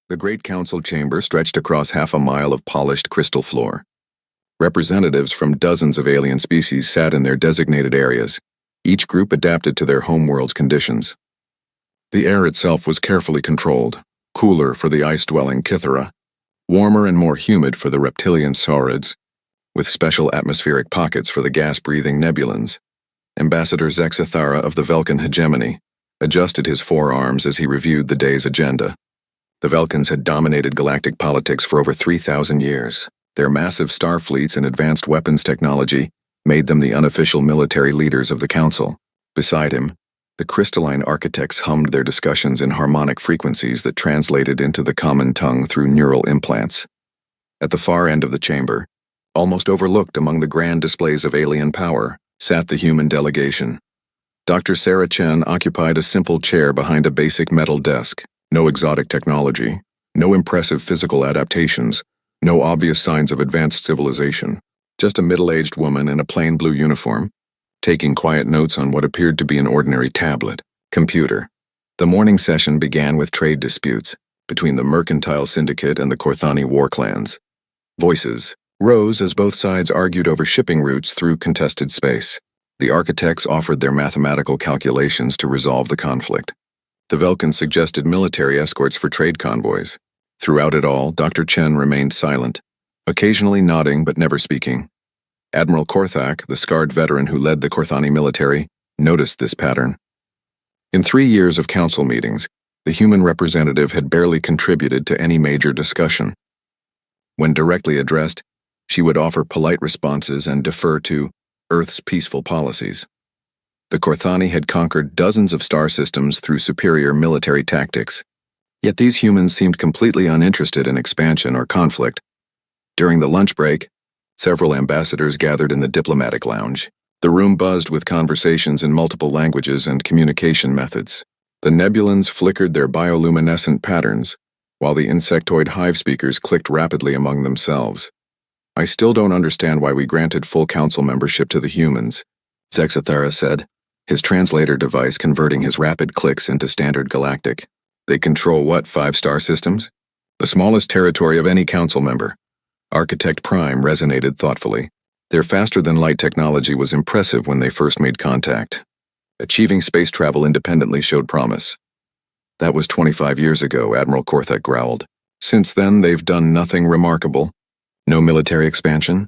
The Great Council chamber stretched across half a mile of polished crystal floor. Representatives from dozens of alien species sat in their designated areas, each group adapted to their homeworld's conditions. The air itself was carefully controlled, cooler for the ice-dwelling Kythera, warmer and more humid for the reptilian saurids, with special atmospheric pockets for the gas-breathing nebulans. Ambassador Zexathara of the Velkan hegemony adjusted his forearms as he reviewed the day's agenda. The Velkans had dominated galactic politics for over 3,000 years. Their massive star fleets and advanced weapons technology made them the unofficial military leaders of the Council. Beside him, the crystalline architects hummed their discussions in harmonic frequencies that translated into the common tongue through neural implants. At the far end of the chamber, almost overlooked among the grand displays of alien power, sat the human delegation. Dr. Sarah Chen occupied a simple chair behind a basic metal desk. No exotic technology, no impressive physical adaptations, no obvious signs of advanced civilization. Just a middle-aged woman in a plain blue uniform, taking quiet notes on what appeared to be an ordinary tablet. Computer. The morning session began with trade disputes between the Mercantile Syndicate and the Korthani war clans. Voices rose as both sides argued over shipping routes through contested space. The architects offered their mathematical calculations to resolve the conflict. The Velkans suggested military escorts for trade convoys. Throughout it all, Dr. Chen remained silent, occasionally nodding but never speaking. Admiral Korthak, the scarred veteran who led the Korthani military, noticed this pattern. In 3 years of council meetings, the human representative had barely contributed to any major discussion. When directly addressed, she would offer polite responses and defer to Earth's peaceful policies. The Korthani had conquered dozens of star systems through superior military tactics. Yet these humans seemed completely uninterested in expansion or conflict. During the lunch break, several ambassadors gathered in the diplomatic lounge. The room buzzed with conversations in multiple languages and communication methods. The nebulans flickered their bioluminescent patterns, while the insectoid hive speakers clicked rapidly among themselves. "I still don't understand why we granted full council membership to the humans," Zexathara said, his translator device converting his rapid clicks into standard galactic. "They control what, 5-star systems? The smallest territory of any council member." Architect Prime resonated thoughtfully. Their faster-than-light technology was impressive when they first made contact. Achieving space travel independently showed promise. "That was 25 years ago," Admiral Korthak growled. "Since then, they've done nothing remarkable. No military expansion,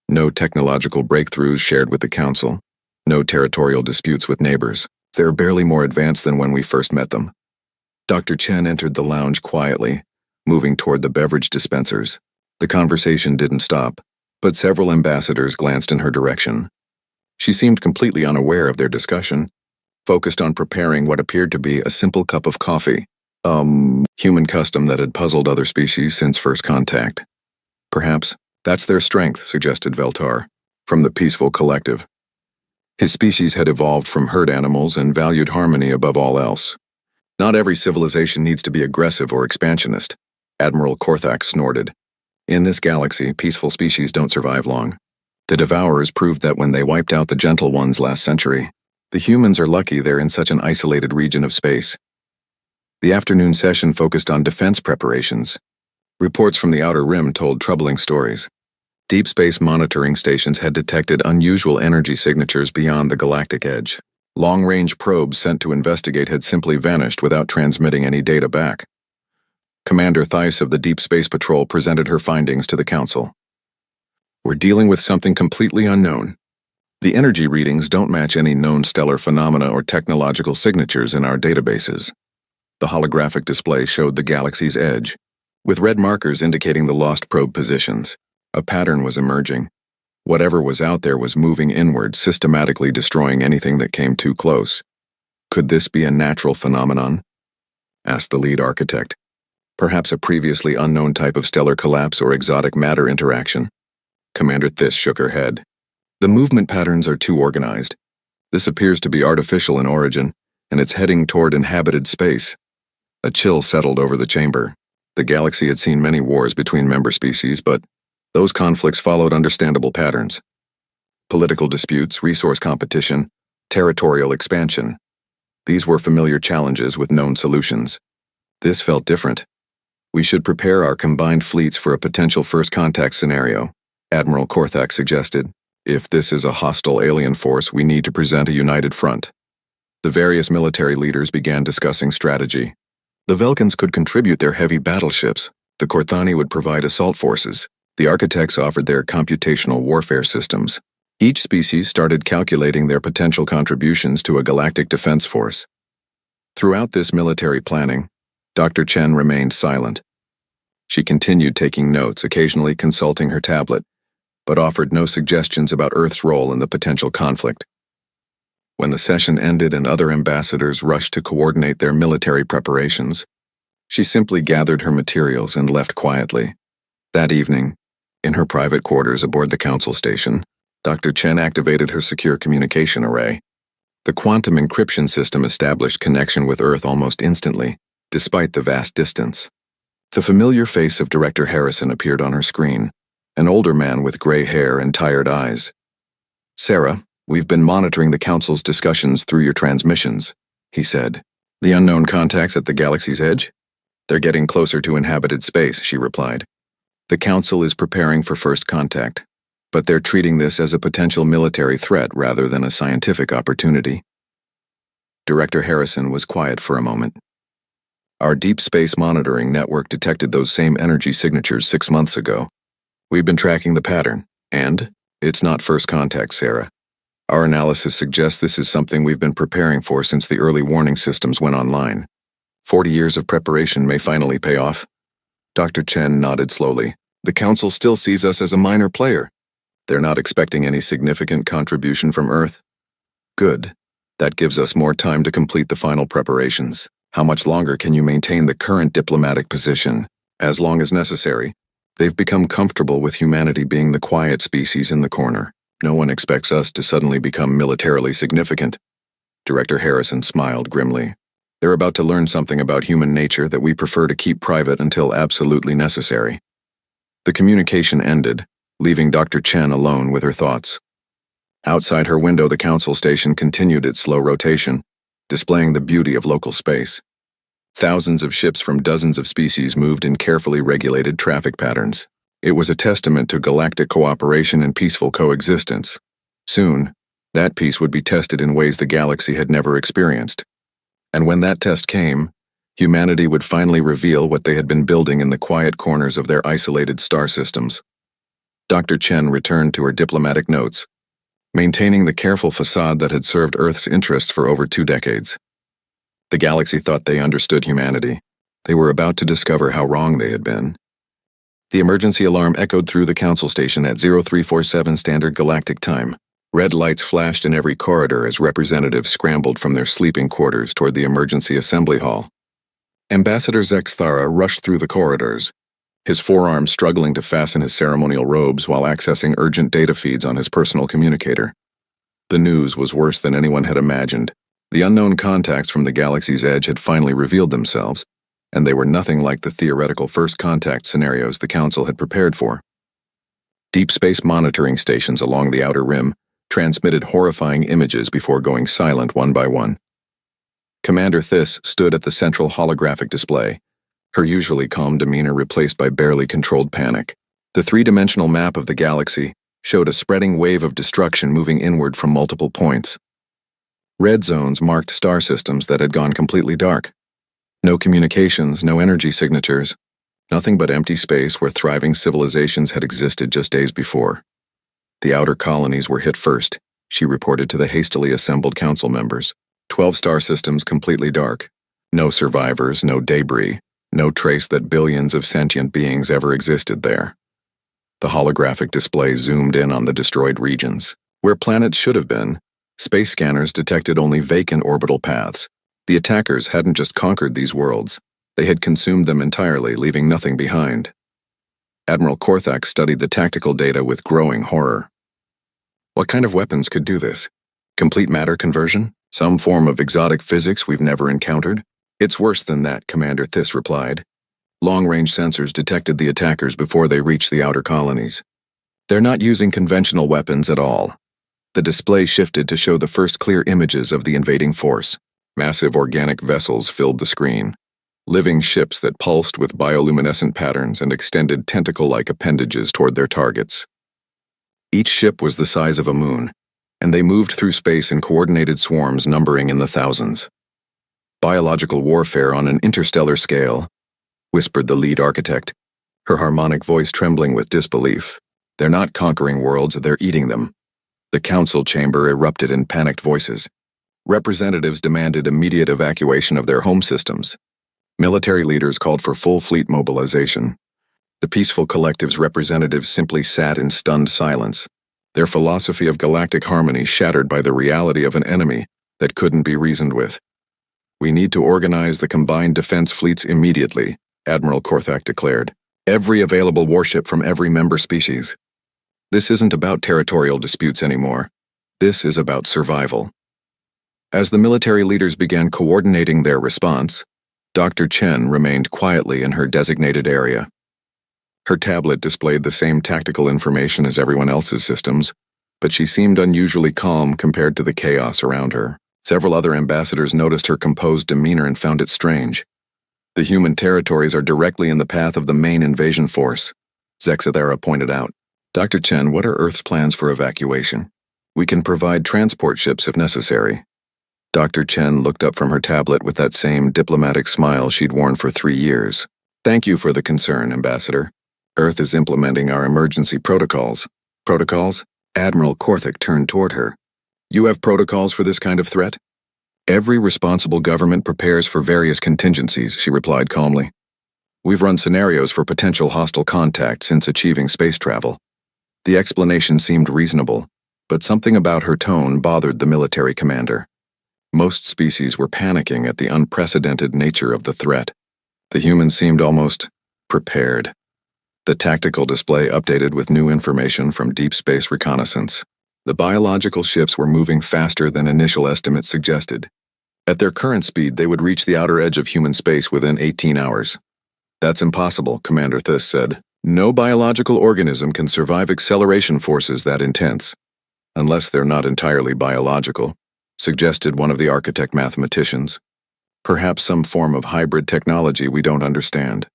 no technological breakthroughs shared with the Council, no territorial disputes with neighbors. They're barely more advanced than when we first met them." Dr. Chen entered the lounge quietly, moving toward the beverage dispensers. The conversation didn't stop, but several ambassadors glanced in her direction. She seemed completely unaware of their discussion, focused on preparing what appeared to be a simple cup of coffee, human custom that had puzzled other species since first contact. "Perhaps that's their strength," suggested Veltar, from the Peaceful Collective. His species had evolved from herd animals and valued harmony above all else. "Not every civilization needs to be aggressive or expansionist," Admiral Korthak snorted. "In this galaxy, peaceful species don't survive long. The Devourers proved that when they wiped out the gentle ones last century. The humans are lucky they're in such an isolated region of space." The afternoon session focused on defense preparations. Reports from the Outer Rim told troubling stories. Deep space monitoring stations had detected unusual energy signatures beyond the galactic edge. Long-range probes sent to investigate had simply vanished without transmitting any data back. Commander Theiss of the Deep Space Patrol presented her findings to the Council. "We're dealing with something completely unknown. The energy readings don't match any known stellar phenomena or technological signatures in our databases." The holographic display showed the galaxy's edge, with red markers indicating the lost probe positions. A pattern was emerging. Whatever was out there was moving inward, systematically destroying anything that came too close. "Could this be a natural phenomenon?" asked the lead architect. "Perhaps a previously unknown type of stellar collapse or exotic matter interaction." Commander Theiss shook her head. "The movement patterns are too organized. This appears to be artificial in origin, and it's heading toward inhabited space." A chill settled over the chamber. The galaxy had seen many wars between member species, but those conflicts followed understandable patterns. Political disputes, resource competition, territorial expansion. These were familiar challenges with known solutions. This felt different. We should prepare our combined fleets for a potential first contact scenario, Admiral Korthak suggested. If this is a hostile alien force, we need to present a united front. The various military leaders began discussing strategy. The Velkans could contribute their heavy battleships. The Korthani would provide assault forces. The architects offered their computational warfare systems. Each species started calculating their potential contributions to a galactic defense force. Throughout this military planning, Dr. Chen remained silent. She continued taking notes, occasionally consulting her tablet, but offered no suggestions about Earth's role in the potential conflict. When the session ended and other ambassadors rushed to coordinate their military preparations, she simply gathered her materials and left quietly. That evening, in her private quarters aboard the council station, Dr. Chen activated her secure communication array. The quantum encryption system established connection with Earth almost instantly, despite the vast distance. The familiar face of Director Harrison appeared on her screen, an older man with gray hair and tired eyes. "Sarah, we've been monitoring the Council's discussions through your transmissions," he said. "The unknown contacts at the galaxy's edge? They're getting closer to inhabited space," she replied. "The Council is preparing for first contact, but they're treating this as a potential military threat rather than a scientific opportunity." Director Harrison was quiet for a moment. "Our deep space monitoring network detected those same energy signatures 6 months ago. We've been tracking the pattern, and it's not first contact, Sarah. Our analysis suggests this is something we've been preparing for since the early warning systems went online. 40 years of preparation may finally pay off." Dr. Chen nodded slowly. "The Council still sees us as a minor player. They're not expecting any significant contribution from Earth." "Good. That gives us more time to complete the final preparations. How much longer can you maintain the current diplomatic position?" "As long as necessary. They've become comfortable with humanity being the quiet species in the corner. No one expects us to suddenly become militarily significant." Director Harrison smiled grimly. "They're about to learn something about human nature that we prefer to keep private until absolutely necessary." The communication ended, leaving Dr. Chen alone with her thoughts. Outside her window, the council station continued its slow rotation, displaying the beauty of local space. Thousands of ships from dozens of species moved in carefully regulated traffic patterns. It was a testament to galactic cooperation and peaceful coexistence. Soon, that peace would be tested in ways the galaxy had never experienced. And when that test came, humanity would finally reveal what they had been building in the quiet corners of their isolated star systems. Dr. Chen returned to her diplomatic notes, maintaining the careful facade that had served Earth's interests for over 2 decades. The galaxy thought they understood humanity. They were about to discover how wrong they had been. The emergency alarm echoed through the council station at 0347 Standard Galactic Time. Red lights flashed in every corridor as representatives scrambled from their sleeping quarters toward the emergency assembly hall. Ambassador Zexthara rushed through the corridors, his forearms struggling to fasten his ceremonial robes while accessing urgent data feeds on his personal communicator. The news was worse than anyone had imagined. The unknown contacts from the galaxy's edge had finally revealed themselves, and they were nothing like the theoretical first contact scenarios the Council had prepared for. Deep space monitoring stations along the outer rim transmitted horrifying images before going silent one by one. Commander Thiss stood at the central holographic display, her usually calm demeanor replaced by barely controlled panic. The 3-dimensional map of the galaxy showed a spreading wave of destruction moving inward from multiple points. Red zones marked star systems that had gone completely dark. No communications, no energy signatures, nothing but empty space where thriving civilizations had existed just days before. The outer colonies were hit first, she reported to the hastily assembled council members. 12 star systems completely dark. No survivors, no debris, no trace that billions of sentient beings ever existed there. The holographic display zoomed in on the destroyed regions. Where planets should have been, space scanners detected only vacant orbital paths. The attackers hadn't just conquered these worlds, they had consumed them entirely, leaving nothing behind. Admiral Korthak studied the tactical data with growing horror. What kind of weapons could do this? Complete matter conversion? Some form of exotic physics we've never encountered? It's worse than that, Commander Thiss replied. Long-range sensors detected the attackers before they reached the outer colonies. They're not using conventional weapons at all. The display shifted to show the first clear images of the invading force. Massive organic vessels filled the screen. living ships that pulsed with bioluminescent patterns and extended tentacle-like appendages toward their targets. Each ship was the size of a moon, and they moved through space in coordinated swarms numbering in the thousands. Biological warfare on an interstellar scale, whispered the lead architect, her harmonic voice trembling with disbelief. They're not conquering worlds, they're eating them. The council chamber erupted in panicked voices. Representatives demanded immediate evacuation of their home systems. Military leaders called for full fleet mobilization. The peaceful collective's representatives simply sat in stunned silence, their philosophy of galactic harmony shattered by the reality of an enemy that couldn't be reasoned with. We need to organize the combined defense fleets immediately, Admiral Korthak declared. Every available warship from every member species. This isn't about territorial disputes anymore. This is about survival. As the military leaders began coordinating their response, Dr. Chen remained quietly in her designated area. Her tablet displayed the same tactical information as everyone else's systems, but she seemed unusually calm compared to the chaos around her. Several other ambassadors noticed her composed demeanor and found it strange. The human territories are directly in the path of the main invasion force, Zexathera pointed out. Dr. Chen, what are Earth's plans for evacuation? We can provide transport ships if necessary. Dr. Chen looked up from her tablet with that same diplomatic smile she'd worn for 3 years. Thank you for the concern, Ambassador. Earth is implementing our emergency protocols. Protocols? Admiral Korthak turned toward her. You have protocols for this kind of threat? Every responsible government prepares for various contingencies, she replied calmly. We've run scenarios for potential hostile contact since achieving space travel. The explanation seemed reasonable, but something about her tone bothered the military commander. Most species were panicking at the unprecedented nature of the threat. The humans seemed almost prepared. The tactical display updated with new information from deep space reconnaissance. The biological ships were moving faster than initial estimates suggested. At their current speed, they would reach the outer edge of human space within 18 hours. That's impossible, Commander Thiss said. No biological organism can survive acceleration forces that intense. Unless they're not entirely biological, suggested one of the architect mathematicians. Perhaps some form of hybrid technology we don't understand.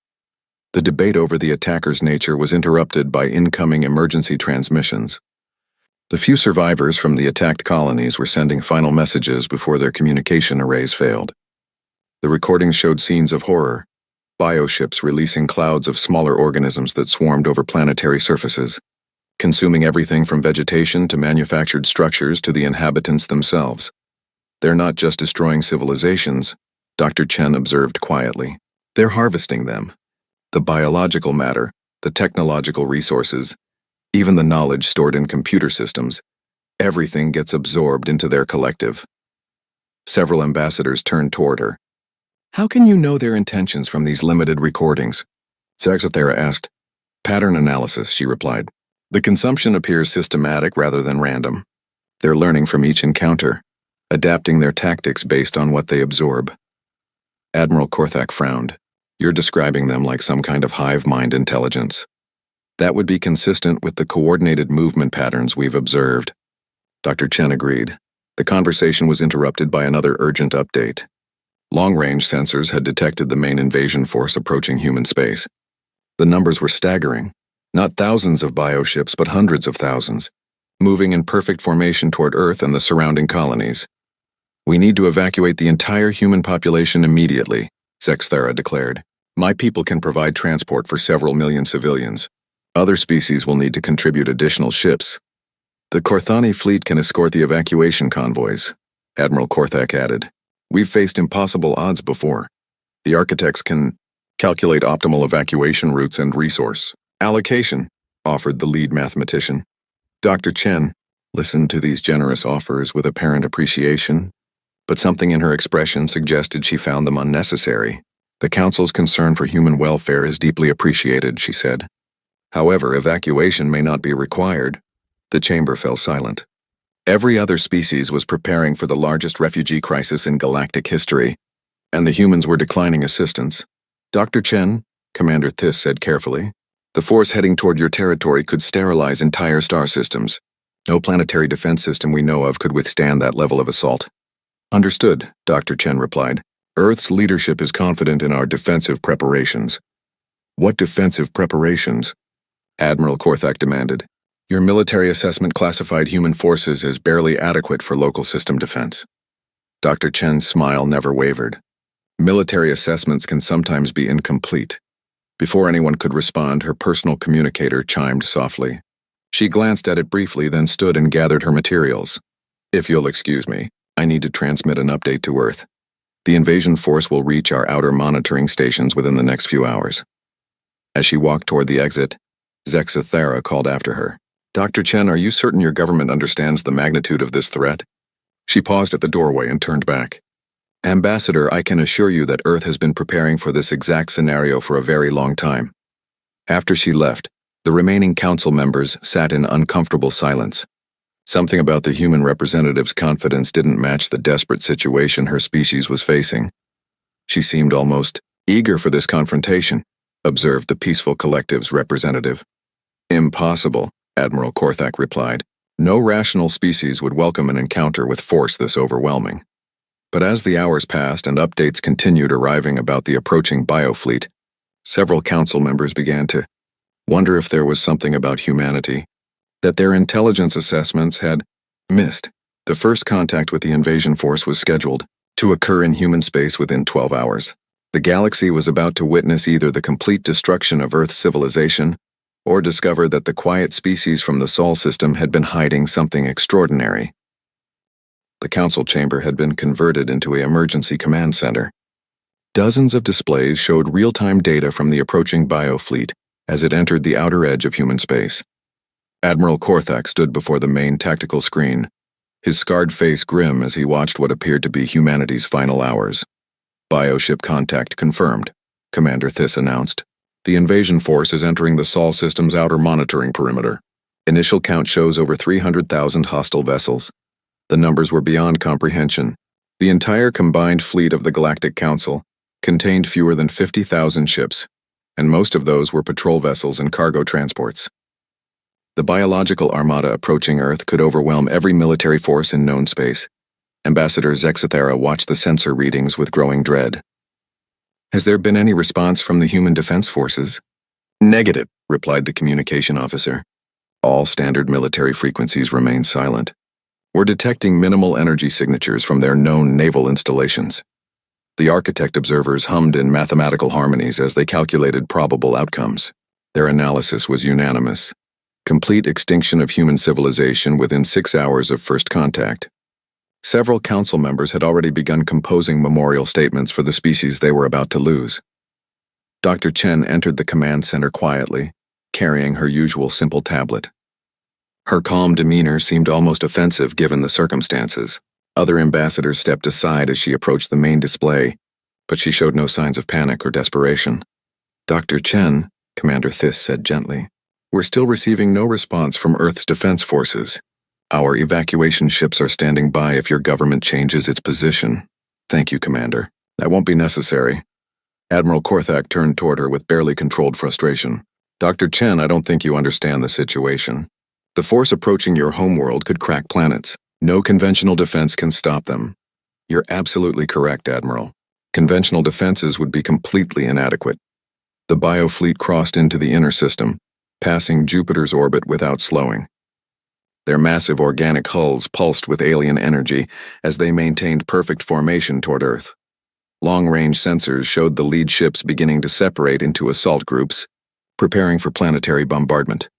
The debate over the attacker's nature was interrupted by incoming emergency transmissions. The few survivors from the attacked colonies were sending final messages before their communication arrays failed. The recordings showed scenes of horror, bioships releasing clouds of smaller organisms that swarmed over planetary surfaces, consuming everything from vegetation to manufactured structures to the inhabitants themselves. They're not just destroying civilizations, Dr. Chen observed quietly. They're harvesting them. The biological matter, the technological resources, even the knowledge stored in computer systems, everything gets absorbed into their collective. Several ambassadors turned toward her. How can you know their intentions from these limited recordings? Zexathera asked. Pattern analysis, she replied. The consumption appears systematic rather than random. They're learning from each encounter, adapting their tactics based on what they absorb. Admiral Korthak frowned. You're describing them like some kind of hive mind intelligence. That would be consistent with the coordinated movement patterns we've observed. Dr. Chen agreed. The conversation was interrupted by another urgent update. Long-range sensors had detected the main invasion force approaching human space. The numbers were staggering. Not thousands of bioships, but hundreds of thousands, moving in perfect formation toward Earth and the surrounding colonies. We need to evacuate the entire human population immediately, Zexathera declared. My people can provide transport for several million civilians. Other species will need to contribute additional ships. The Korthani fleet can escort the evacuation convoys, Admiral Korthak added. We've faced impossible odds before. The architects can calculate optimal evacuation routes and resource allocation, offered the lead mathematician. Dr. Chen listened to these generous offers with apparent appreciation, but something in her expression suggested she found them unnecessary. The Council's concern for human welfare is deeply appreciated, she said. However, evacuation may not be required. The chamber fell silent. Every other species was preparing for the largest refugee crisis in galactic history, and the humans were declining assistance. Dr. Chen, Commander Thiss said carefully, the force heading toward your territory could sterilize entire star systems. No planetary defense system we know of could withstand that level of assault. Understood, Dr. Chen replied. Earth's leadership is confident in our defensive preparations. What defensive preparations? Admiral Korthak demanded. Your military assessment classified human forces as barely adequate for local system defense. Dr. Chen's smile never wavered. Military assessments can sometimes be incomplete. Before anyone could respond, her personal communicator chimed softly. She glanced at it briefly, then stood and gathered her materials. If you'll excuse me, I need to transmit an update to Earth. The invasion force will reach our outer monitoring stations within the next few hours. As she walked toward the exit, Zexathera called after her. Dr. Chen, are you certain your government understands the magnitude of this threat? She paused at the doorway and turned back. Ambassador, I can assure you that Earth has been preparing for this exact scenario for a very long time. After she left, the remaining council members sat in uncomfortable silence. Something about the human representative's confidence didn't match the desperate situation her species was facing. She seemed almost eager for this confrontation, observed the peaceful collective's representative. Impossible, Admiral Korthak replied. No rational species would welcome an encounter with force this overwhelming. But as the hours passed and updates continued arriving about the approaching biofleet, several council members began to wonder if there was something about humanity that their intelligence assessments had missed. The first contact with the invasion force was scheduled to occur in human space within 12 hours. The galaxy was about to witness either the complete destruction of Earth civilization or discover that the quiet species from the Sol system had been hiding something extraordinary. The council chamber had been converted into an emergency command center. Dozens of displays showed real-time data from the approaching biofleet as it entered the outer edge of human space. Admiral Korthak stood before the main tactical screen, his scarred face grim as he watched what appeared to be humanity's final hours. Bioship contact confirmed, Commander Thiss announced. The invasion force is entering the Sol system's outer monitoring perimeter. Initial count shows over 300,000 hostile vessels. The numbers were beyond comprehension. The entire combined fleet of the Galactic Council contained fewer than 50,000 ships, and most of those were patrol vessels and cargo transports. The biological armada approaching Earth could overwhelm every military force in known space. Ambassador Zexathera watched the sensor readings with growing dread. Has there been any response from the human defense forces? Negative, replied the communication officer. All standard military frequencies remain silent. We're detecting minimal energy signatures from their known naval installations. The architect observers hummed in mathematical harmonies as they calculated probable outcomes. Their analysis was unanimous. Complete extinction of human civilization within 6 hours of first contact. Several council members had already begun composing memorial statements for the species they were about to lose. Dr. Chen entered the command center quietly, carrying her usual simple tablet. Her calm demeanor seemed almost offensive given the circumstances. Other ambassadors stepped aside as she approached the main display, but she showed no signs of panic or desperation. Dr. Chen, Commander Thiss said gently, we're still receiving no response from Earth's defense forces. Our evacuation ships are standing by if your government changes its position. Thank you, Commander. That won't be necessary. Admiral Korthak turned toward her with barely controlled frustration. Dr. Chen, I don't think you understand the situation. The force approaching your homeworld could crack planets. No conventional defense can stop them. You're absolutely correct, Admiral. Conventional defenses would be completely inadequate. The biofleet crossed into the inner system, passing Jupiter's orbit without slowing. Their massive organic hulls pulsed with alien energy as they maintained perfect formation toward Earth. Long-range sensors showed the lead ships beginning to separate into assault groups, preparing for planetary bombardment.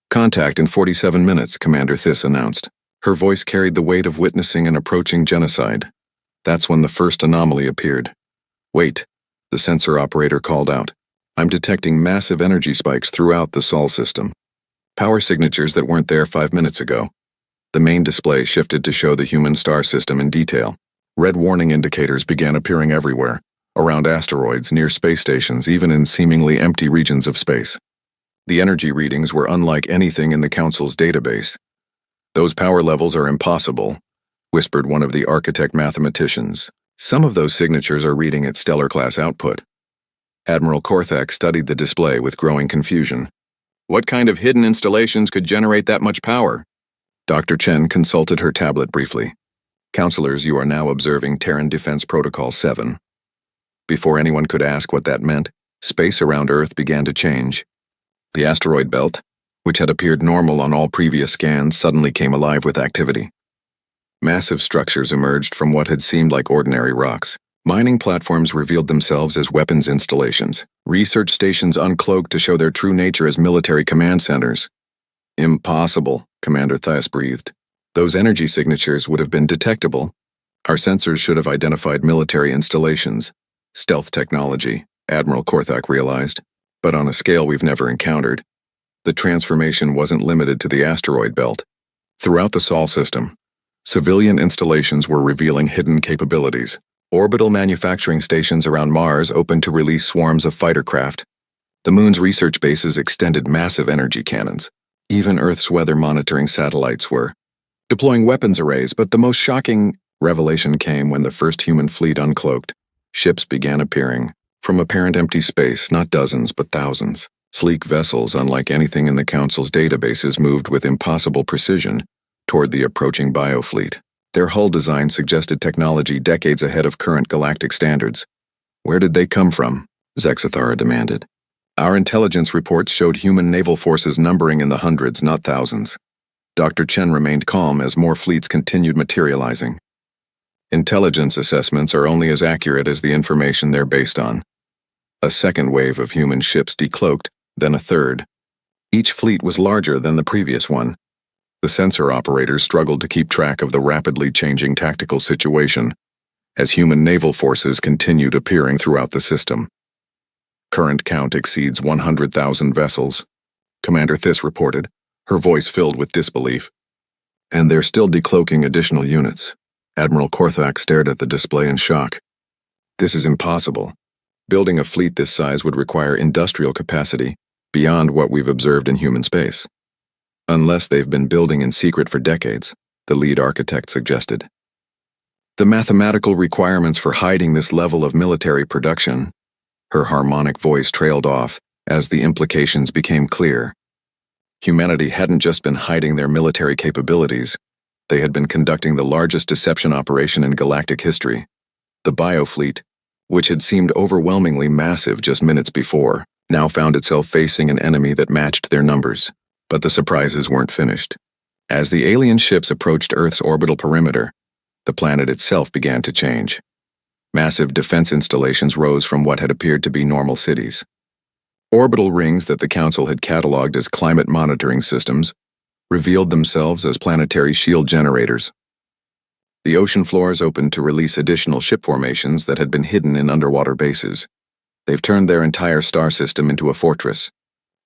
Contact in 47 minutes, Commander Thiss announced. Her voice carried the weight of witnessing an approaching genocide. That's when the first anomaly appeared. Wait, the sensor operator called out. I'm detecting massive energy spikes throughout the Sol system. Power signatures that weren't there 5 minutes ago. The main display shifted to show the human star system in detail. Red warning indicators began appearing everywhere, around asteroids, near space stations, even in seemingly empty regions of space. The energy readings were unlike anything in the Council's database. Those power levels are impossible, whispered one of the architect mathematicians. Some of those signatures are reading at stellar-class output. Admiral Korthak studied the display with growing confusion. What kind of hidden installations could generate that much power? Dr. Chen consulted her tablet briefly. Counselors, you are now observing Terran Defense Protocol 7. Before anyone could ask what that meant, space around Earth began to change. The asteroid belt, which had appeared normal on all previous scans, suddenly came alive with activity. Massive structures emerged from what had seemed like ordinary rocks. Mining platforms revealed themselves as weapons installations. Research stations uncloaked to show their true nature as military command centers. Impossible, Commander Thias breathed. Those energy signatures would have been detectable. Our sensors should have identified military installations. Stealth technology, Admiral Korthak realized, but on a scale we've never encountered. The transformation wasn't limited to the asteroid belt. Throughout the Sol system, civilian installations were revealing hidden capabilities. Orbital manufacturing stations around Mars opened to release swarms of fighter craft. The Moon's research bases extended massive energy cannons. Even Earth's weather monitoring satellites were deploying weapons arrays, but the most shocking revelation came when the first human fleet uncloaked. Ships began appearing, from apparent empty space, not dozens but thousands. Sleek vessels, unlike anything in the Council's databases, moved with impossible precision toward the approaching biofleet. Their hull design suggested technology decades ahead of current galactic standards. Where did they come from? Zexathara demanded. Our intelligence reports showed human naval forces numbering in the hundreds, not thousands. Dr. Chen remained calm as more fleets continued materializing. Intelligence assessments are only as accurate as the information they're based on. A second wave of human ships decloaked, then a third. Each fleet was larger than the previous one. The sensor operators struggled to keep track of the rapidly changing tactical situation as human naval forces continued appearing throughout the system. Current count exceeds 100,000 vessels, Commander Thiss reported, her voice filled with disbelief. And they're still decloaking additional units. Admiral Korthak stared at the display in shock. This is impossible. Building a fleet this size would require industrial capacity beyond what we've observed in human space. Unless they've been building in secret for decades, the lead architect suggested. The mathematical requirements for hiding this level of military production. Her harmonic voice trailed off as the implications became clear. Humanity hadn't just been hiding their military capabilities, they had been conducting the largest deception operation in galactic history. The biofleet, which had seemed overwhelmingly massive just minutes before, now found itself facing an enemy that matched their numbers. But the surprises weren't finished. As the alien ships approached Earth's orbital perimeter, the planet itself began to change. Massive defense installations rose from what had appeared to be normal cities. Orbital rings that the Council had cataloged as climate monitoring systems revealed themselves as planetary shield generators. The ocean floors opened to release additional ship formations that had been hidden in underwater bases. They've turned their entire star system into a fortress,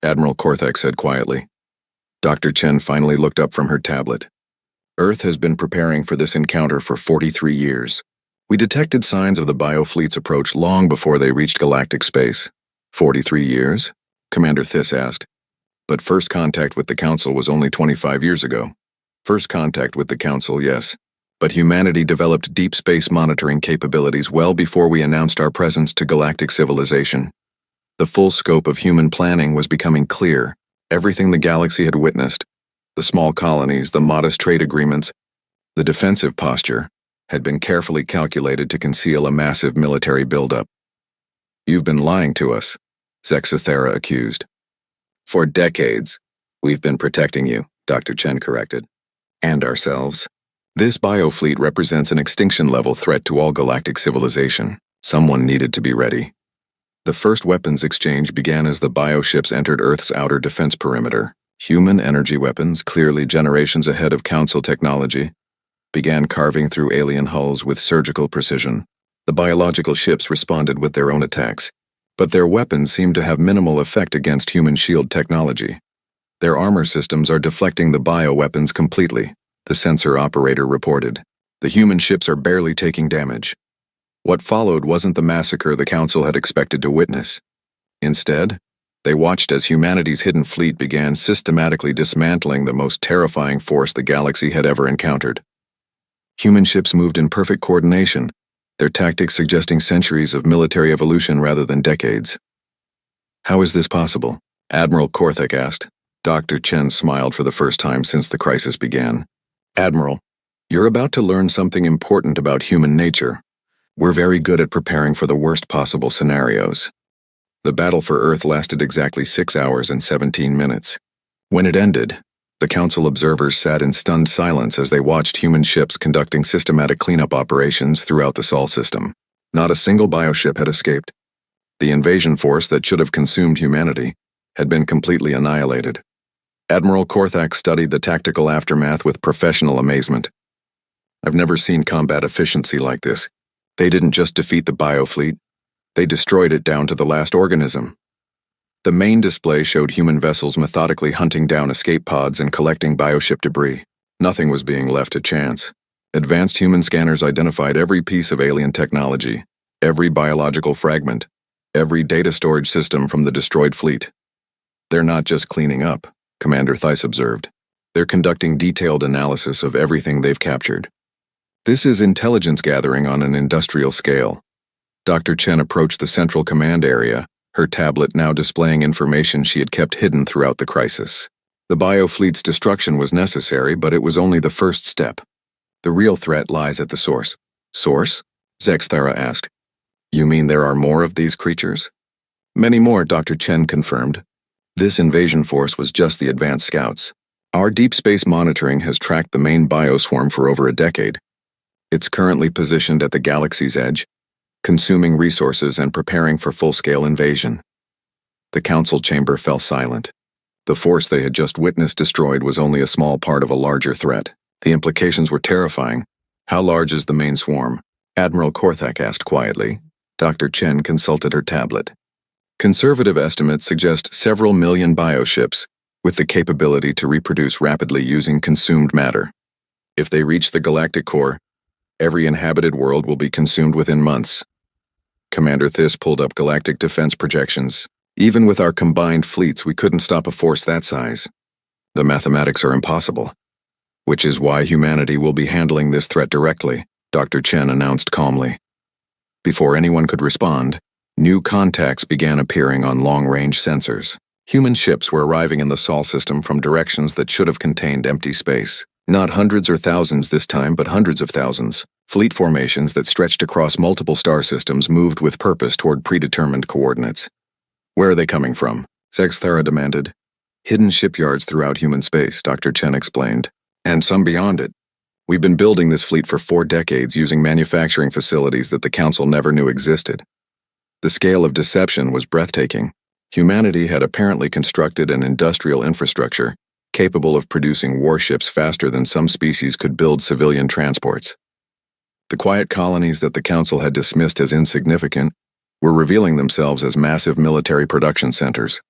Admiral Korthak said quietly. Dr. Chen finally looked up from her tablet. Earth has been preparing for this encounter for 43 years. We detected signs of the biofleet's approach long before they reached galactic space. 43 years? Commander Thiss asked. But first contact with the Council was only 25 years ago. First contact with the Council, yes. But humanity developed deep space monitoring capabilities well before we announced our presence to galactic civilization. The full scope of human planning was becoming clear. Everything the galaxy had witnessed, the small colonies, the modest trade agreements, the defensive posture, had been carefully calculated to conceal a massive military buildup. You've been lying to us, Zexathara accused. For decades, we've been protecting you, Dr. Chen corrected. And ourselves. This biofleet represents an extinction-level threat to all galactic civilization. Someone needed to be ready. The first weapons exchange began as the bioships entered Earth's outer defense perimeter. Human energy weapons, clearly generations ahead of Council technology, began carving through alien hulls with surgical precision. The biological ships responded with their own attacks, but their weapons seemed to have minimal effect against human shield technology. Their armor systems are deflecting the bioweapons completely, the sensor operator reported. The human ships are barely taking damage. What followed wasn't the massacre the Council had expected to witness. Instead, they watched as humanity's hidden fleet began systematically dismantling the most terrifying force the galaxy had ever encountered. Human ships moved in perfect coordination, their tactics suggesting centuries of military evolution rather than decades. How is this possible? Admiral Korthak asked. Dr. Chen smiled for the first time since the crisis began. Admiral, you're about to learn something important about human nature. We're very good at preparing for the worst possible scenarios. The battle for Earth lasted exactly 6 hours and 17 minutes. When it ended, the Council observers sat in stunned silence as they watched human ships conducting systematic cleanup operations throughout the Sol system. Not a single bioship had escaped. The invasion force that should have consumed humanity had been completely annihilated. Admiral Korthak studied the tactical aftermath with professional amazement. I've never seen combat efficiency like this. They didn't just defeat the biofleet, they destroyed it down to the last organism. The main display showed human vessels methodically hunting down escape pods and collecting bioship debris. Nothing was being left to chance. Advanced human scanners identified every piece of alien technology, every biological fragment, every data storage system from the destroyed fleet. They're not just cleaning up, Commander Theiss observed. They're conducting detailed analysis of everything they've captured. This is intelligence gathering on an industrial scale. Dr. Chen approached the central command area, her tablet now displaying information she had kept hidden throughout the crisis. The biofleet's destruction was necessary, but it was only the first step. The real threat lies at the source. Source? Zexthara asked. You mean there are more of these creatures? Many more, Dr. Chen confirmed. This invasion force was just the advanced scouts. Our deep space monitoring has tracked the main bioswarm for over a decade. It's currently positioned at the galaxy's edge, consuming resources and preparing for full-scale invasion. The council chamber fell silent. The force they had just witnessed destroyed was only a small part of a larger threat. The implications were terrifying. How large is the main swarm? Admiral Korthak asked quietly. Dr. Chen consulted her tablet. Conservative estimates suggest several million bioships, with the capability to reproduce rapidly using consumed matter. If they reach the galactic core, every inhabited world will be consumed within months. Commander Theiss pulled up galactic defense projections. Even with our combined fleets, we couldn't stop a force that size. The mathematics are impossible. Which is why humanity will be handling this threat directly, Dr. Chen announced calmly. Before anyone could respond, new contacts began appearing on long-range sensors. Human ships were arriving in the Sol system from directions that should have contained empty space. Not hundreds or thousands this time, but hundreds of thousands. Fleet formations that stretched across multiple star systems moved with purpose toward predetermined coordinates. Where are they coming from? Zexthara demanded. Hidden shipyards throughout human space, Dr. Chen explained. And some beyond it. We've been building this fleet for 4 decades using manufacturing facilities that the Council never knew existed. The scale of deception was breathtaking. Humanity had apparently constructed an industrial infrastructure capable of producing warships faster than some species could build civilian transports. The quiet colonies that the Council had dismissed as insignificant were revealing themselves as massive military production centers.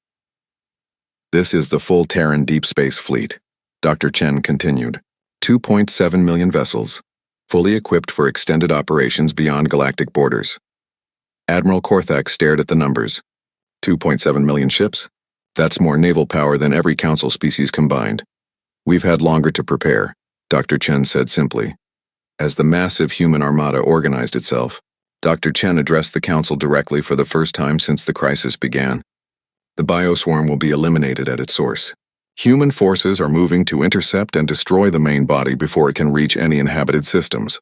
This is the full Terran deep space fleet, Dr. Chen continued. 2.7 million vessels, fully equipped for extended operations beyond galactic borders. Admiral Korthak stared at the numbers. 2.7 million ships? That's more naval power than every Council species combined. We've had longer to prepare, Dr. Chen said simply. As the massive human armada organized itself, Dr. Chen addressed the Council directly for the first time since the crisis began. The bioswarm will be eliminated at its source. Human forces are moving to intercept and destroy the main body before it can reach any inhabited systems.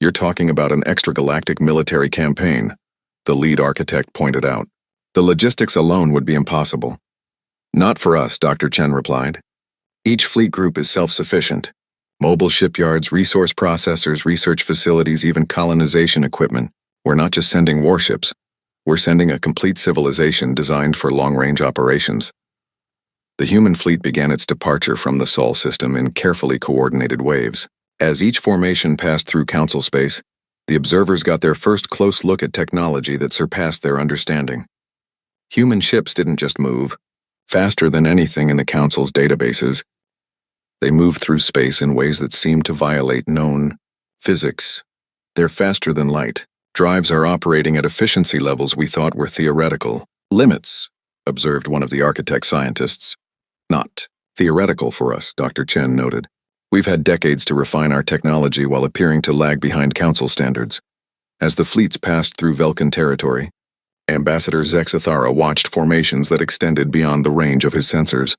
You're talking about an extragalactic military campaign, the lead architect pointed out. The logistics alone would be impossible. Not for us, Dr. Chen replied. Each fleet group is self-sufficient. Mobile shipyards, resource processors, research facilities, even colonization equipment. We're not just sending warships. We're sending a complete civilization designed for long-range operations. The human fleet began its departure from the Sol system in carefully coordinated waves. As each formation passed through Council space, the observers got their first close look at technology that surpassed their understanding. Human ships didn't just move. Faster than anything in the Council's databases, they moved through space in ways that seemed to violate known physics. They're faster than light. Drives are operating at efficiency levels we thought were theoretical. Limits, observed one of the architect scientists. Not theoretical for us, Dr. Chen noted. We've had decades to refine our technology while appearing to lag behind Council standards. As the fleets passed through Velkan territory, Ambassador Zexthara watched formations that extended beyond the range of his sensors.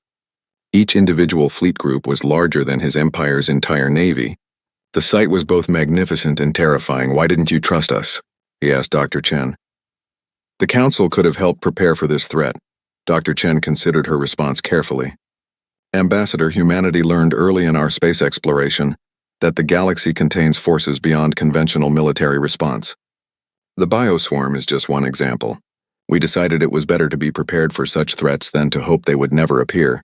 Each individual fleet group was larger than his empire's entire navy, The sight was both magnificent and terrifying. Why didn't you trust us? He asked Dr. Chen. The council could have helped prepare for this threat. Dr. Chen considered her response carefully. Ambassador, humanity learned early in our space exploration that the galaxy contains forces beyond conventional military response. The bioswarm is just one example. We decided it was better to be prepared for such threats than to hope they would never appear.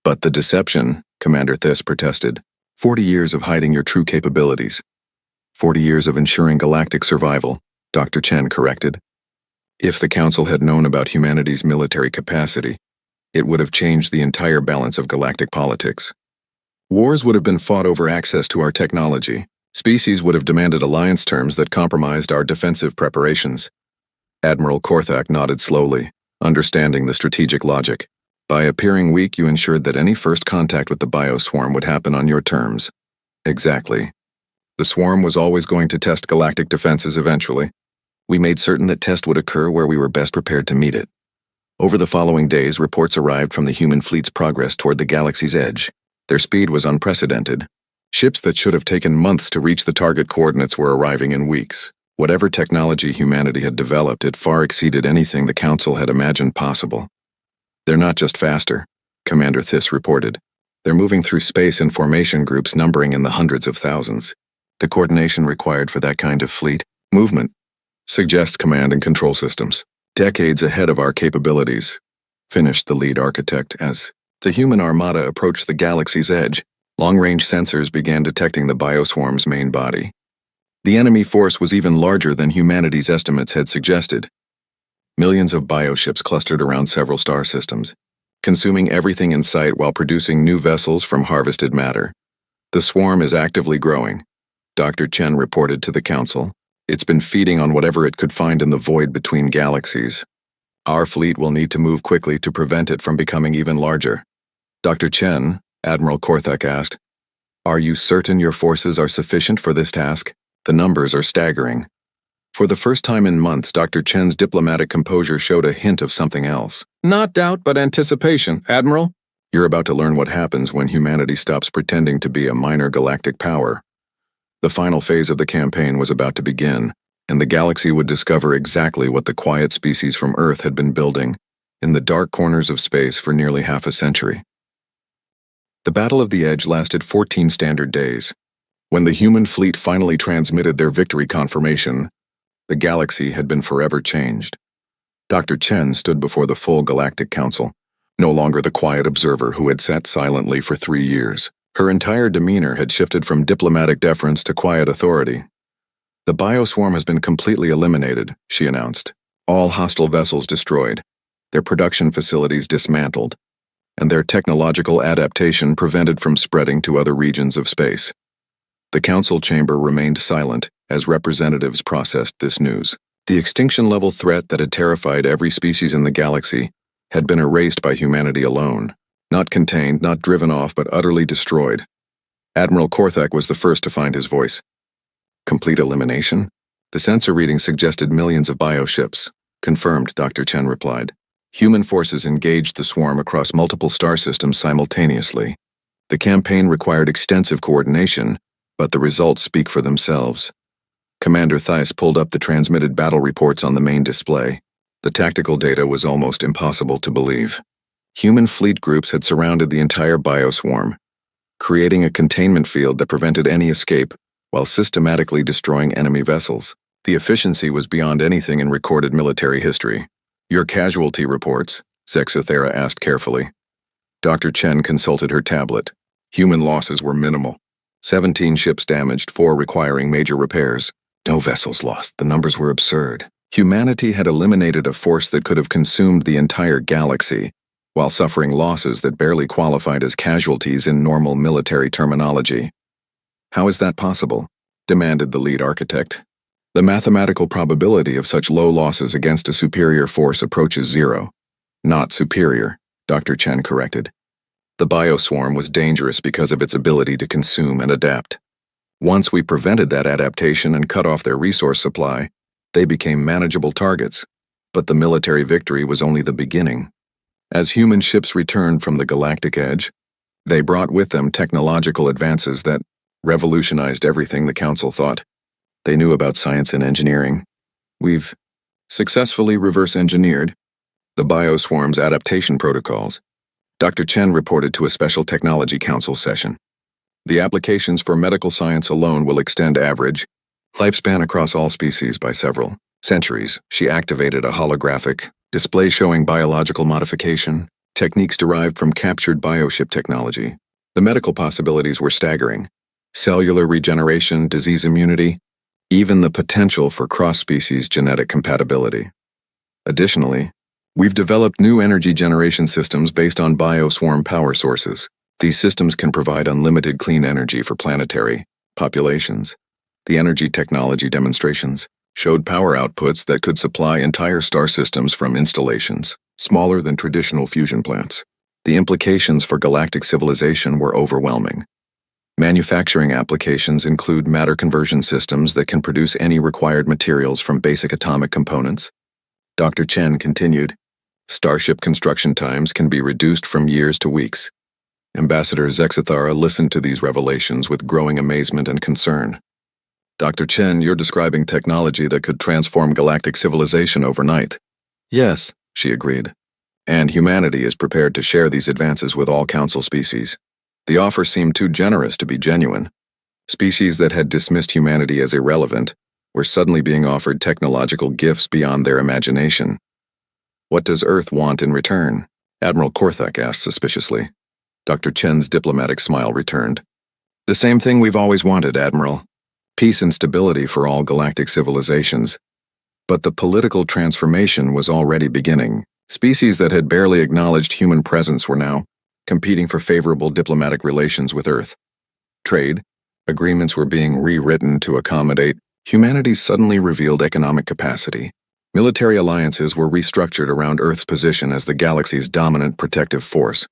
But the deception, Commander Thiss protested. 40 years of hiding your true capabilities. 40 years of ensuring galactic survival, Dr. Chen corrected. If the Council had known about humanity's military capacity, it would have changed the entire balance of galactic politics. Wars would have been fought over access to our technology. Species would have demanded alliance terms that compromised our defensive preparations. Admiral Korthak nodded slowly, understanding the strategic logic. By appearing weak, you ensured that any first contact with the bioswarm would happen on your terms. Exactly. The swarm was always going to test galactic defenses eventually. We made certain that test would occur where we were best prepared to meet it. Over the following days, reports arrived from the human fleet's progress toward the galaxy's edge. Their speed was unprecedented. Ships that should have taken months to reach the target coordinates were arriving in weeks. Whatever technology humanity had developed, it far exceeded anything the Council had imagined possible. They're not just faster, Commander Thiss reported. They're moving through space in formation groups numbering in the hundreds of thousands. The coordination required for that kind of fleet movement suggests command and control systems, decades ahead of our capabilities, finished the lead architect as the human armada approached the galaxy's edge. Long-range sensors began detecting the bioswarm's main body. The enemy force was even larger than humanity's estimates had suggested. Millions of bioships clustered around several star systems, consuming everything in sight while producing new vessels from harvested matter. The swarm is actively growing, Dr. Chen reported to the Council. It's been feeding on whatever it could find in the void between galaxies. Our fleet will need to move quickly to prevent it from becoming even larger. Dr. Chen, Admiral Korthak asked, are you certain your forces are sufficient for this task? The numbers are staggering. For the first time in months, Dr. Chen's diplomatic composure showed a hint of something else. Not doubt, but anticipation, Admiral. You're about to learn what happens when humanity stops pretending to be a minor galactic power. The final phase of the campaign was about to begin, and the galaxy would discover exactly what the quiet species from Earth had been building in the dark corners of space for nearly half a century. The Battle of the Edge lasted 14 standard days. When the human fleet finally transmitted their victory confirmation, the galaxy had been forever changed. Dr. Chen stood before the full Galactic Council, no longer the quiet observer who had sat silently for 3 years. Her entire demeanor had shifted from diplomatic deference to quiet authority. The bioswarm has been completely eliminated, she announced. All hostile vessels destroyed, their production facilities dismantled, and their technological adaptation prevented from spreading to other regions of space. The council chamber remained silent as representatives processed this news. The extinction-level threat that had terrified every species in the galaxy had been erased by humanity alone. Not contained, not driven off, but utterly destroyed. Admiral Korthak was the first to find his voice. Complete elimination? The sensor reading suggested millions of bioships. Confirmed, Dr. Chen replied. Human forces engaged the swarm across multiple star systems simultaneously. The campaign required extensive coordination, but the results speak for themselves. Commander Thiss pulled up the transmitted battle reports on the main display. The tactical data was almost impossible to believe. Human fleet groups had surrounded the entire bioswarm, creating a containment field that prevented any escape while systematically destroying enemy vessels. The efficiency was beyond anything in recorded military history. Your casualty reports, Zexathera asked carefully. Dr. Chen consulted her tablet. Human losses were minimal. 17 ships damaged, 4 requiring major repairs. No vessels lost. The numbers were absurd. Humanity had eliminated a force that could have consumed the entire galaxy, while suffering losses that barely qualified as casualties in normal military terminology. How is that possible? Demanded the lead architect. The mathematical probability of such low losses against a superior force approaches 0. Not superior, Dr. Chen corrected. The bioswarm was dangerous because of its ability to consume and adapt. Once we prevented that adaptation and cut off their resource supply, they became manageable targets. But the military victory was only the beginning. As human ships returned from the galactic edge, they brought with them technological advances that revolutionized everything, the council thought. They knew about science and engineering. We've successfully reverse-engineered the bioswarm's adaptation protocols, Dr. Chen reported to a special technology council session. The applications for medical science alone will extend average lifespan across all species by several centuries. She activated a holographic display showing biological modification, techniques derived from captured biochip technology. The medical possibilities were staggering. Cellular regeneration, disease immunity, even the potential for cross-species genetic compatibility. Additionally, we've developed new energy generation systems based on bioswarm power sources. These systems can provide unlimited clean energy for planetary populations. The energy technology demonstrations showed power outputs that could supply entire star systems from installations smaller than traditional fusion plants. The implications for galactic civilization were overwhelming. Manufacturing applications include matter conversion systems that can produce any required materials from basic atomic components. Dr. Chen continued, starship construction times can be reduced from years to weeks. Ambassador Zexathara listened to these revelations with growing amazement and concern. Dr. Chen, you're describing technology that could transform galactic civilization overnight. Yes, she agreed. And humanity is prepared to share these advances with all council species. The offer seemed too generous to be genuine. Species that had dismissed humanity as irrelevant were suddenly being offered technological gifts beyond their imagination. What does Earth want in return? Admiral Korthak asked suspiciously. Dr. Chen's diplomatic smile returned. The same thing we've always wanted, Admiral. Peace and stability for all galactic civilizations. But the political transformation was already beginning. Species that had barely acknowledged human presence were now competing for favorable diplomatic relations with Earth. Trade agreements were being rewritten to accommodate humanity's suddenly revealed economic capacity. Military alliances were restructured around Earth's position as the galaxy's dominant protective force.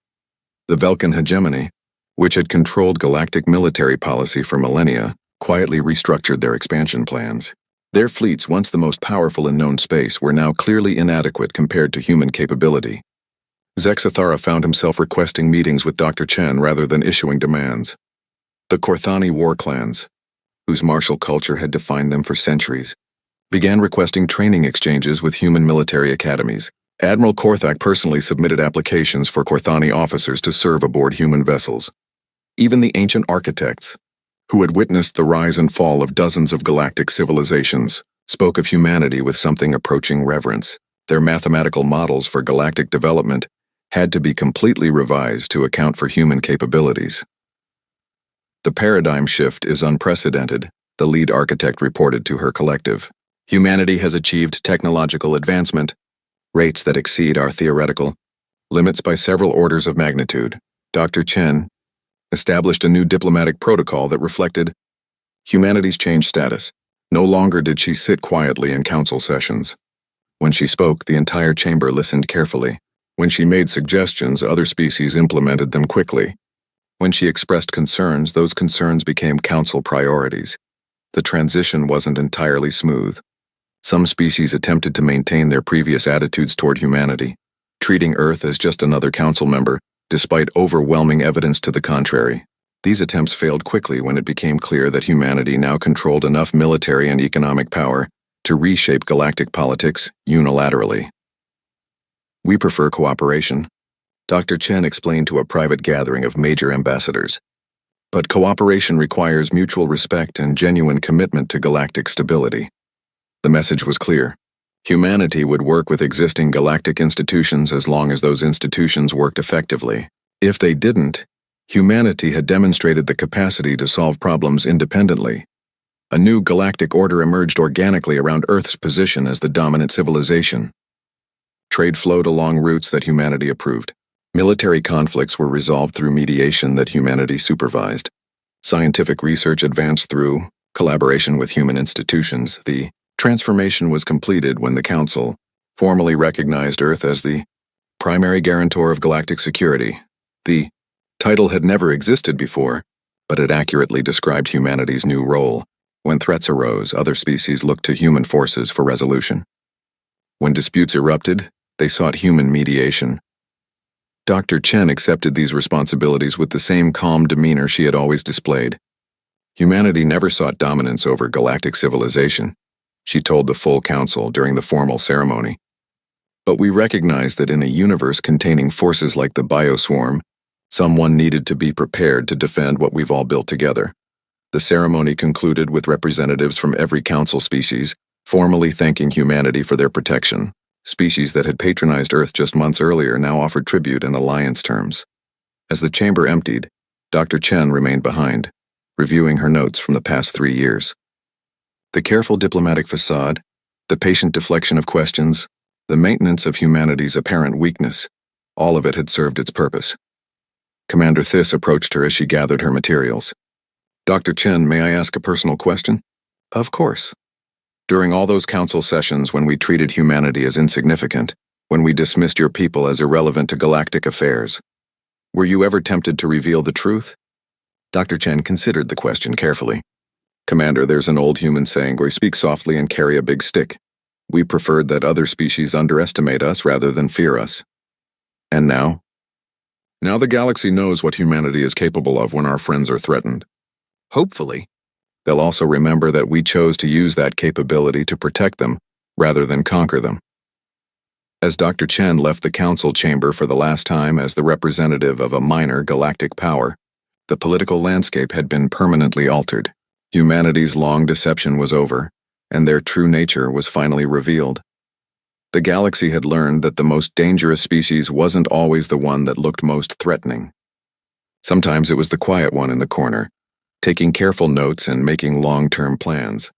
The Velkan hegemony, which had controlled galactic military policy for millennia, quietly restructured their expansion plans. Their fleets, once the most powerful in known space, were now clearly inadequate compared to human capability. Zexathara found himself requesting meetings with Dr. Chen rather than issuing demands. The Korthani war clans, whose martial culture had defined them for centuries, began requesting training exchanges with human military academies. Admiral Korthak personally submitted applications for Korthani officers to serve aboard human vessels. Even the ancient architects, who had witnessed the rise and fall of dozens of galactic civilizations, spoke of humanity with something approaching reverence. Their mathematical models for galactic development had to be completely revised to account for human capabilities. The paradigm shift is unprecedented, the lead architect reported to her collective. Humanity has achieved technological advancement, rates that exceed our theoretical limits by several orders of magnitude. Dr. Chen established a new diplomatic protocol that reflected humanity's changed status. No longer did she sit quietly in council sessions. When she spoke, the entire chamber listened carefully. When she made suggestions, other species implemented them quickly. When she expressed concerns, those concerns became council priorities. The transition wasn't entirely smooth. Some species attempted to maintain their previous attitudes toward humanity, treating Earth as just another council member, despite overwhelming evidence to the contrary. These attempts failed quickly when it became clear that humanity now controlled enough military and economic power to reshape galactic politics unilaterally. We prefer cooperation, Dr. Chen explained to a private gathering of major ambassadors. But cooperation requires mutual respect and genuine commitment to galactic stability. The message was clear. Humanity would work with existing galactic institutions as long as those institutions worked effectively. If they didn't, humanity had demonstrated the capacity to solve problems independently. A new galactic order emerged organically around Earth's position as the dominant civilization. Trade flowed along routes that humanity approved. Military conflicts were resolved through mediation that humanity supervised. Scientific research advanced through collaboration with human institutions. The transformation was completed when the Council formally recognized Earth as the primary guarantor of galactic security. The title had never existed before, but it accurately described humanity's new role. When threats arose, other species looked to human forces for resolution. When disputes erupted, they sought human mediation. Dr. Chen accepted these responsibilities with the same calm demeanor she had always displayed. Humanity never sought dominance over galactic civilization, she told the full council during the formal ceremony. But we recognize that in a universe containing forces like the bioswarm, someone needed to be prepared to defend what we've all built together. The ceremony concluded with representatives from every council species formally thanking humanity for their protection. Species that had patronized Earth just months earlier now offered tribute in alliance terms. As the chamber emptied, Dr. Chen remained behind, reviewing her notes from the past 3 years. The careful diplomatic facade, the patient deflection of questions, the maintenance of humanity's apparent weakness, all of it had served its purpose. Commander Thiss approached her as she gathered her materials. Dr. Chen, may I ask a personal question? Of course. During all those council sessions when we treated humanity as insignificant, when we dismissed your people as irrelevant to galactic affairs, were you ever tempted to reveal the truth? Dr. Chen considered the question carefully. Commander, there's an old human saying where we speak softly and carry a big stick. We preferred that other species underestimate us rather than fear us. And now? Now the galaxy knows what humanity is capable of when our friends are threatened. Hopefully, they'll also remember that we chose to use that capability to protect them rather than conquer them. As Dr. Chen left the council chamber for the last time as the representative of a minor galactic power, the political landscape had been permanently altered. Humanity's long deception was over, and their true nature was finally revealed. The galaxy had learned that the most dangerous species wasn't always the one that looked most threatening. Sometimes it was the quiet one in the corner, taking careful notes and making long-term plans.